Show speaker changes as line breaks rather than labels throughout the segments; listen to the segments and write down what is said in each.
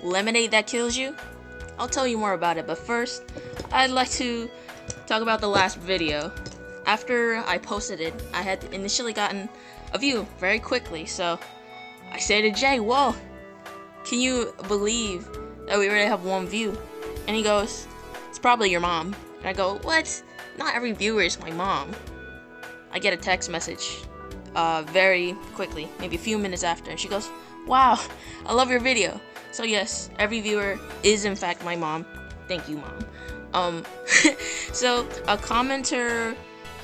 lemonade that kills you? I'll tell you more about it, but first, I'd like to talk about the last video. After I posted it, I had initially gotten a view very quickly, so I say to Jay, whoa, can you believe that we already have 1 view? And he goes, it's probably your mom. And I go, what? Not every viewer is my mom. I get a text message very quickly, maybe a few minutes after, and she goes, wow, I love your video. So yes, every viewer is in fact my mom. Thank you, Mom. So a commenter,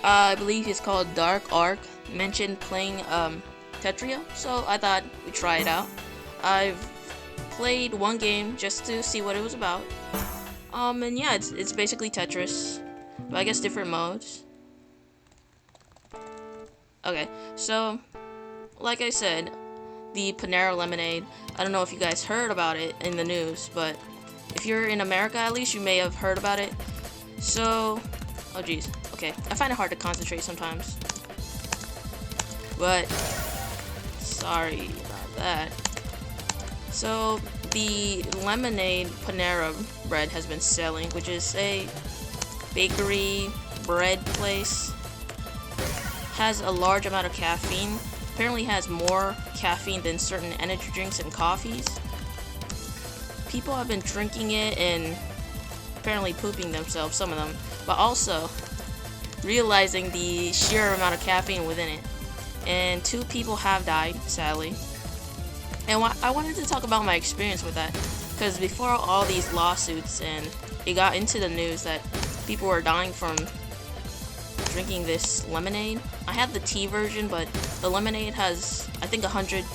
I believe he's called Dark Arc, mentioned playing Tetrio, so I thought we'd try it out. I've played 1 game just to see what it was about. And yeah, it's basically Tetris, but I guess different modes. Okay, so like I said, the Panera lemonade, I don't know if you guys heard about it in the news, but if you're in America at least, you may have heard about it. So, oh geez, okay, I find it hard to concentrate sometimes, but sorry about that. So the lemonade Panera bread has been selling, which is a bakery bread place. Has a large amount of caffeine. Apparently has more caffeine than certain energy drinks and coffees. People have been drinking it and apparently pooping themselves, some of them, but also realizing the sheer amount of caffeine within it. And 2 people have died, sadly. And I wanted to talk about my experience with that, because before all these lawsuits and it got into the news that people were dying from drinking this lemonade, I had the tea version, but the lemonade has, I think, 100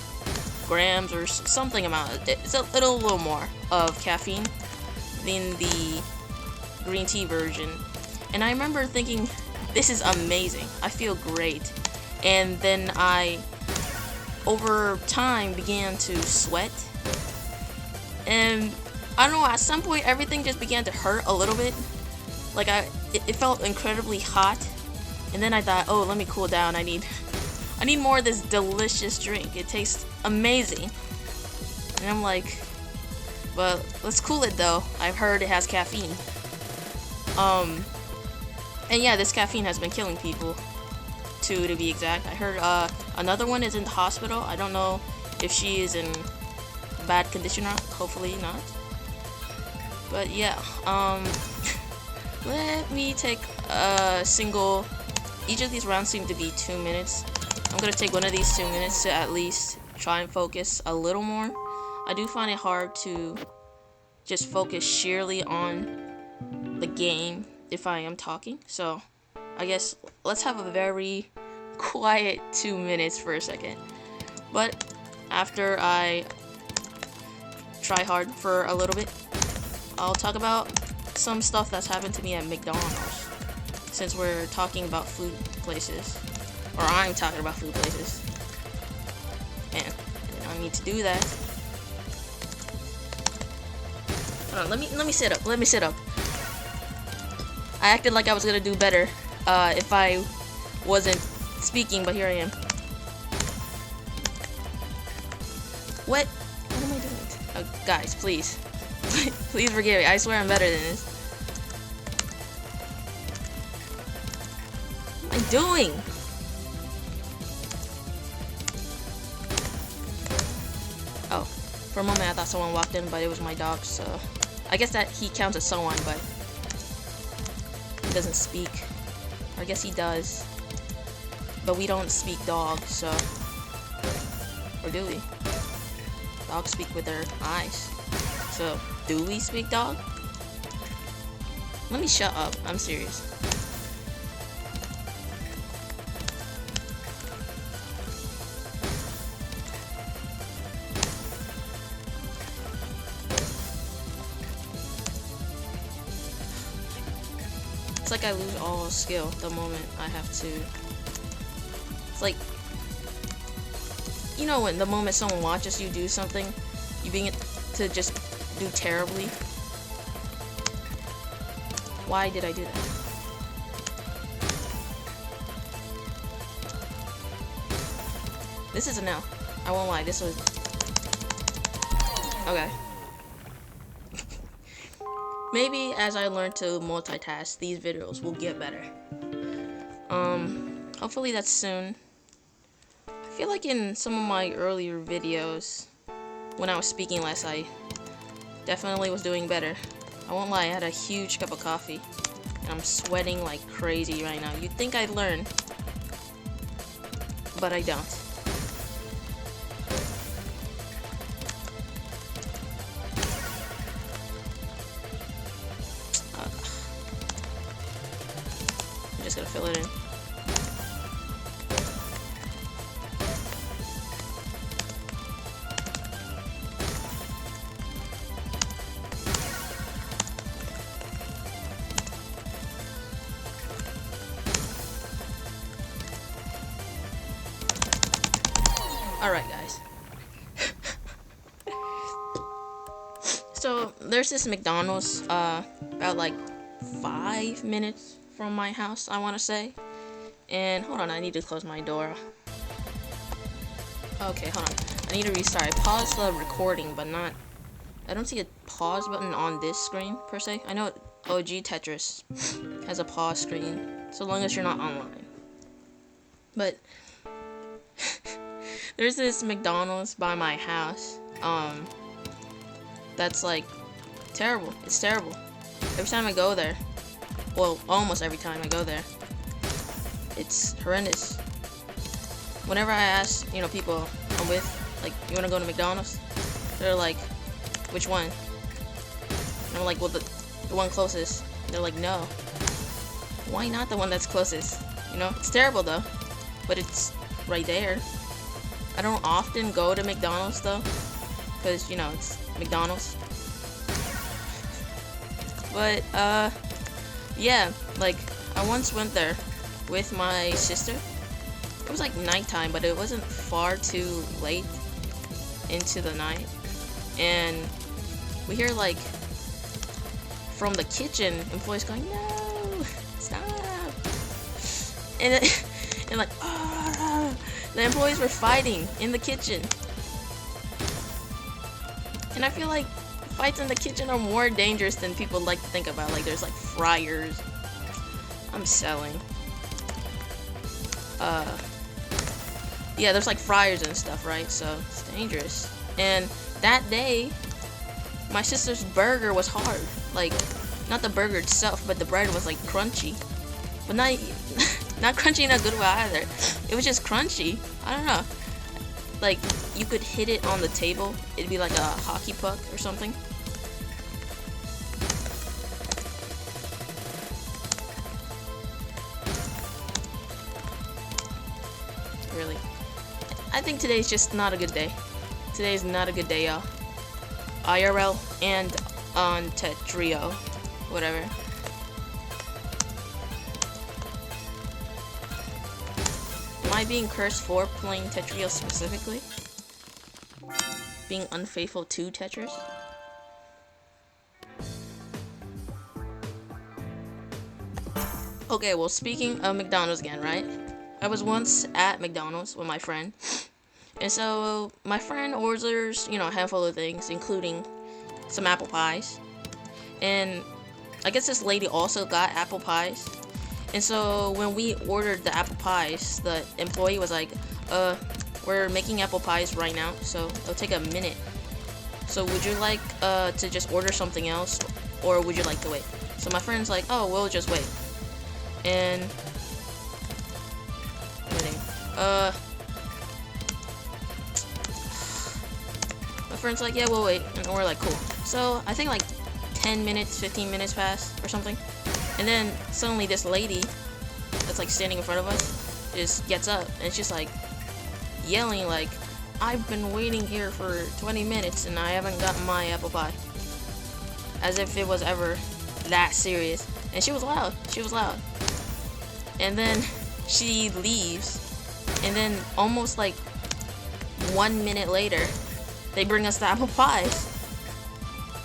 grams or something amount. It's a little more of caffeine than the green tea version. And I remember thinking, this is amazing. I feel great. And then I, over time, began to sweat. And I don't know, at some point everything just began to hurt a little bit. Like it felt incredibly hot. And then I thought, oh, let me cool down. I need more of this delicious drink. It tastes amazing. And I'm like, well, let's cool it though. I've heard it has caffeine. And yeah, this caffeine has been killing people. 2 to be exact. I heard another one is in the hospital. I don't know if she is in bad condition or not. Hopefully not. But yeah, let me take a single. Each of these rounds seem to be 2 minutes. I'm gonna take one of these 2 minutes to at least try and focus a little more. I do find it hard to just focus sheerly on the game if I am talking. So I guess let's have a very quiet 2 minutes for a second. But after I try hard for a little bit, I'll talk about some stuff that's happened to me at McDonald's. Since we're talking about food places, or I'm talking about food places, and I don't need to do that. Hold on, let me sit up. Let me sit up. I acted like I was gonna do better if I wasn't speaking, but here I am. What am I doing? Oh, guys, please, please forgive me. I swear I'm better than this. Doing? Oh, for a moment I thought someone walked in, but it was my dog, so I guess that he counts as someone, but he doesn't speak. Or I guess he does, but we don't speak dog, so, or do we? Dogs speak with their eyes, so do we speak dog? Let me shut up, I'm serious. It's like I lose all skill the moment I have to. It's like, you know, when the moment someone watches you do something, you begin to just do terribly. Why did I do that? This is a no. I won't lie, this was... Okay. maybe as I learn to multitask, these videos will get better. Hopefully that's soon. I feel like in some of my earlier videos, when I was speaking less, I definitely was doing better. I won't lie, I had a huge cup of coffee, and I'm sweating like crazy right now. You'd think I'd learn, but I don't. I'm just gonna fill it in. Alright, guys. So, there's this McDonald's, about like 5 minutes from my house, I want to say. And, hold on, I need to close my door. Okay, hold on. I need to restart. I paused the recording, but not... I don't see a pause button on this screen, per se. I know OG Tetris has a pause screen, so long as you're not online. But... there's this McDonald's by my house, that's like terrible. It's terrible. Every time I go there, well, almost every time I go there, it's horrendous. Whenever I ask, you know, people I'm with, like, you wanna go to McDonald's? They're like, which one? And I'm like, well, the one closest. They're like, no. Why not the one that's closest? You know, it's terrible though, but it's right there. I don't often go to McDonald's though, because, you know, it's McDonald's. But, yeah, like, I once went there with my sister. It was like nighttime, but it wasn't far too late into the night. And we hear, like, from the kitchen, employees going, no, stop. And, and like, oh, the employees were fighting in the kitchen. And I feel like fights in the kitchen are more dangerous than people like to think about. Like, there's like fryers. I'm selling. Yeah, there's like fryers and stuff, right? So it's dangerous. And that day, my sister's burger was hard. Like, not the burger itself, but the bread was like crunchy. But not crunchy in a good way either. It was just crunchy. I don't know. Like, you could hit it on the table. It'd be like a hockey puck or something. Really. I think today's just not a good day. Today's not a good day, y'all. IRL and on Tetrio. Whatever. Am I being cursed for playing Tetrio specifically? Being unfaithful to Tetris? Okay, well, speaking of McDonald's again, right? I was once at McDonald's with my friend. And so, my friend orders, you know, a handful of things, including some apple pies. And I guess this lady also got apple pies. And so when we ordered the apple pies, the employee was like, we're making apple pies right now, so it'll take a minute. So would you like to just order something else, or would you like to wait? So my friend's like, oh, we'll just wait. And my friend's like, yeah, we'll wait. And we're like, cool. So I think like 10 minutes, 15 minutes passed or something. And then suddenly this lady that's like standing in front of us just gets up and it's just like yelling like, I've been waiting here for 20 minutes and I haven't gotten my apple pie. As if it was ever that serious. And she was loud. She was loud. And then she leaves. And then almost like 1 minute later, they bring us the apple pies.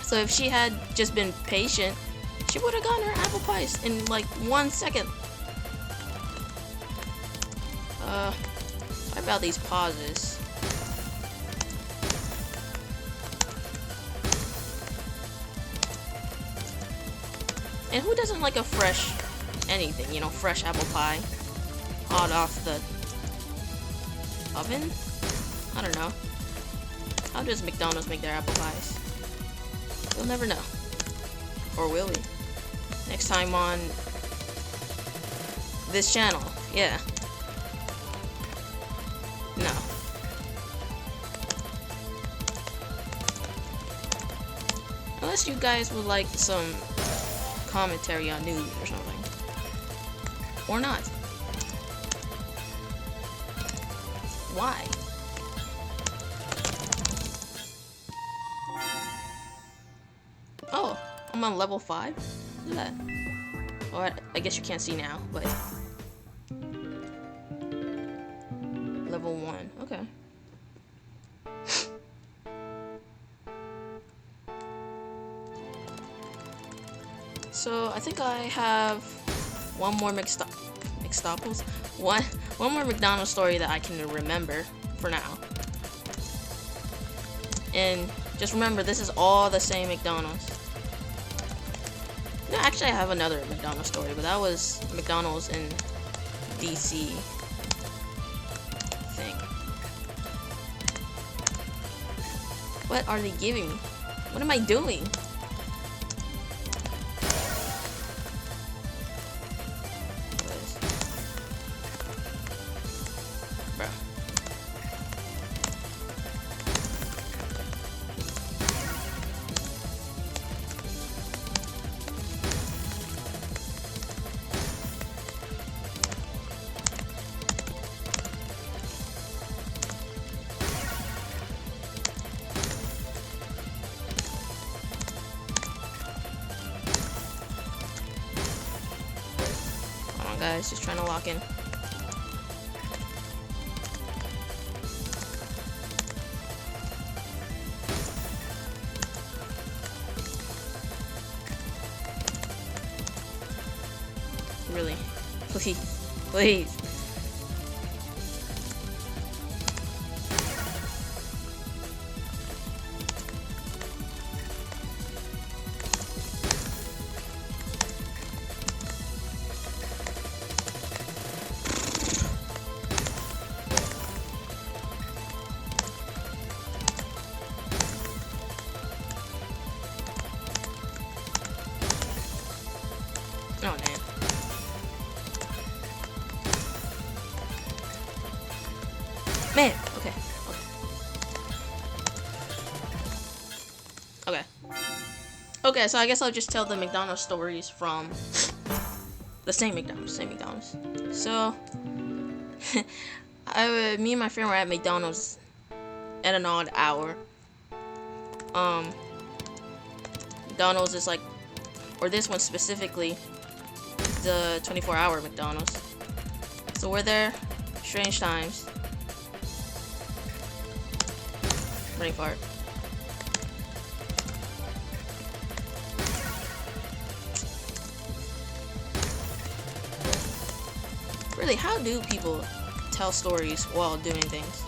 So if she had just been patient, she would have gotten her apple pies in like 1 second. Sorry about these pauses. And who doesn't like a fresh anything, you know, fresh apple pie, hot off the oven? I don't know. How does McDonald's make their apple pies? We'll never know. Or will we? Next time on this channel. Yeah. No. Unless you guys would like some commentary on news or something. Or not. Why? Oh, I'm on level 5? Look at that. Oh, I guess you can't see now, but... Level 1, okay. So, I think I have one more one more McDonald's story that I can remember for now. And just remember, this is all the same McDonald's. No, actually I have another McDonald's story, but that was McDonald's in DC thing. What are they giving me? What am I doing? Guys, just trying to lock in. Really? Please. Please. Oh, man. Man, okay. Okay. Okay, so I guess I'll just tell the McDonald's stories from the same McDonald's. So, me and my friend were at McDonald's at an odd hour. McDonald's is like, or this one specifically, the 24-hour McDonald's. So we're there, strange times. Running fart. Really, how do people tell stories while doing things?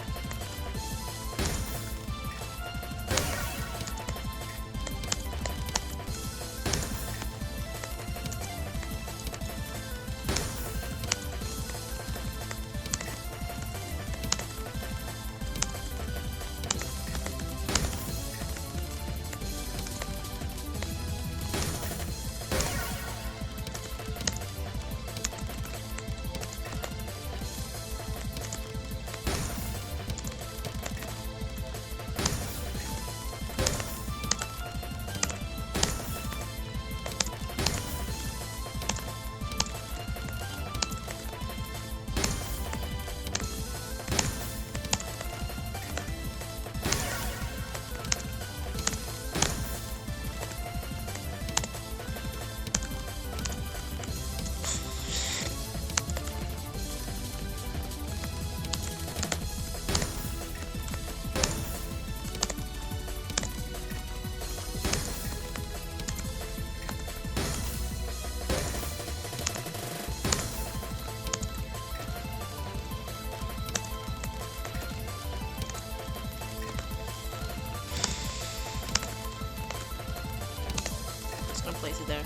Place it there.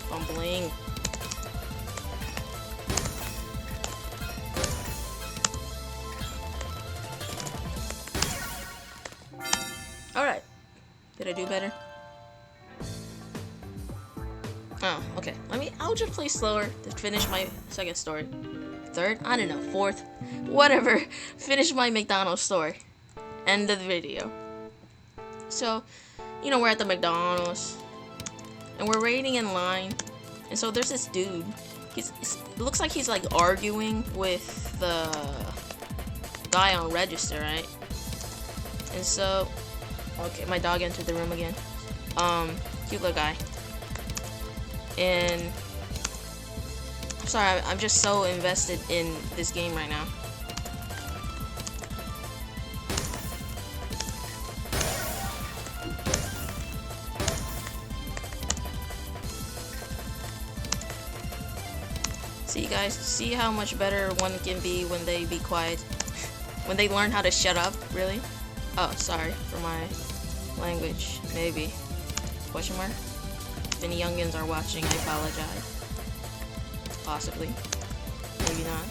Fumbling. Alright. Did I do better? Oh, okay. I'll just play slower to finish my second story. Third? I don't know. Fourth? Whatever. Finish my McDonald's story. End of the video. So, you know, we're at the McDonald's. And we're waiting in line. And so there's this dude. It looks like he's like arguing with the guy on register, right? And so, okay, my dog entered the room again. Cute little guy. And I'm sorry, I'm just so invested in this game right now. See, guys, see how much better one can be when they be quiet? When they learn how to shut up, really? Oh, sorry for my language, maybe. Question mark? If any youngins are watching, I apologize. Possibly. Maybe not.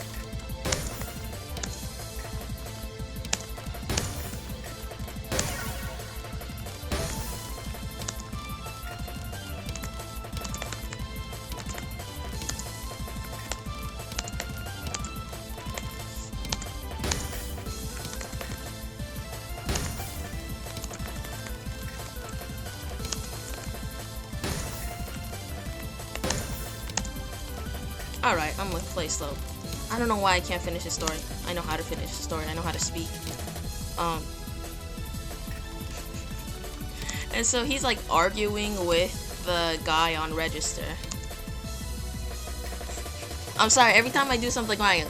Alright, I'm gonna play slow. I don't know why I can't finish the story. I know how to finish the story. I know how to speak. And so he's like arguing with the guy on register. I'm sorry, every time I do something like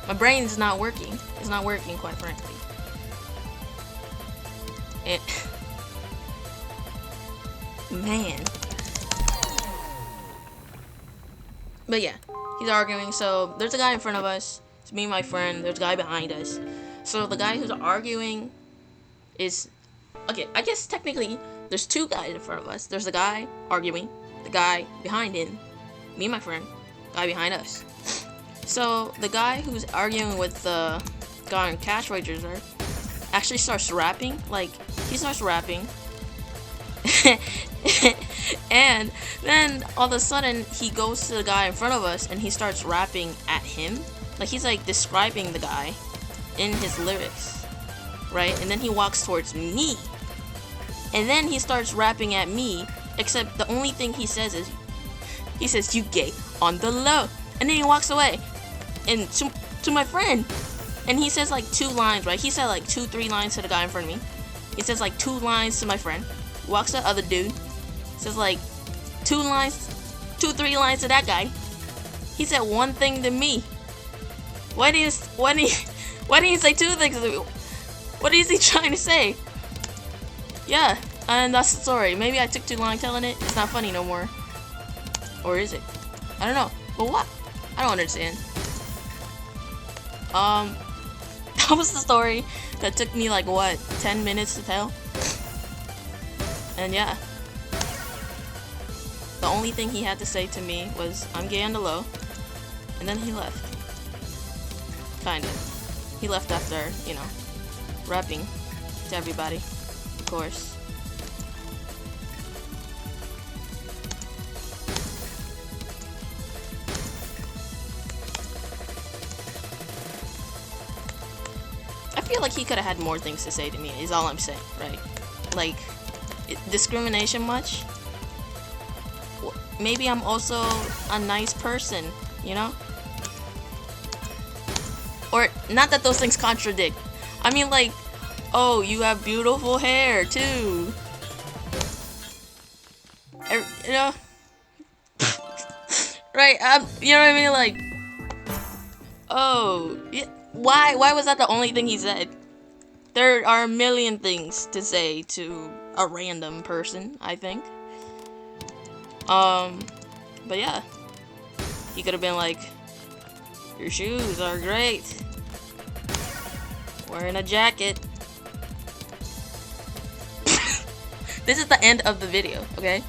my brain is not working. It's not working, quite frankly. And man. But yeah, he's arguing. So there's a guy in front of us. It's me and my friend. There's a guy behind us. So the guy who's arguing is... Okay, I guess technically there's two guys in front of us. There's the guy arguing, the guy behind him, me and my friend, guy behind us. So the guy who's arguing with the guy on cash register actually starts rapping. Like, he starts rapping. And then all of a sudden he goes to the guy in front of us and he starts rapping at him. Like, he's like describing the guy in his lyrics, right? And then he walks towards me. And then he starts rapping at me, except the only thing he says is, he says, "You gay on the low." And then he walks away. And to my friend. And he says like 2 lines, right? He said like 2-3 lines to the guy in front of me. He says like 2 lines to my friend. Walks to the other dude. Says like 2-3 lines to that guy. He said 1 thing to me. Why did he say 2 things to me? What is he trying to say? Yeah, and that's the story. Maybe I took too long telling it. It's not funny no more. Or is it? I don't know. But what? I don't understand. That was the story that took me like what, 10 minutes to tell? And yeah. The only thing he had to say to me was, "I'm gay on the low." And then he left. Kind of. He left after, you know, rapping to everybody. Of course. I feel like he could have had more things to say to me, is all I'm saying, right? Like, discrimination much? Maybe I'm also a nice person, you know? Or, not that those things contradict. I mean, like, oh, you have beautiful hair, too. You know? Right, you know what I mean? Like, oh, yeah, why was that the only thing he said? There are a million things to say to a random person, I think. But yeah. He could have been like, "Your shoes are great. Wearing a jacket." This is the end of the video, okay?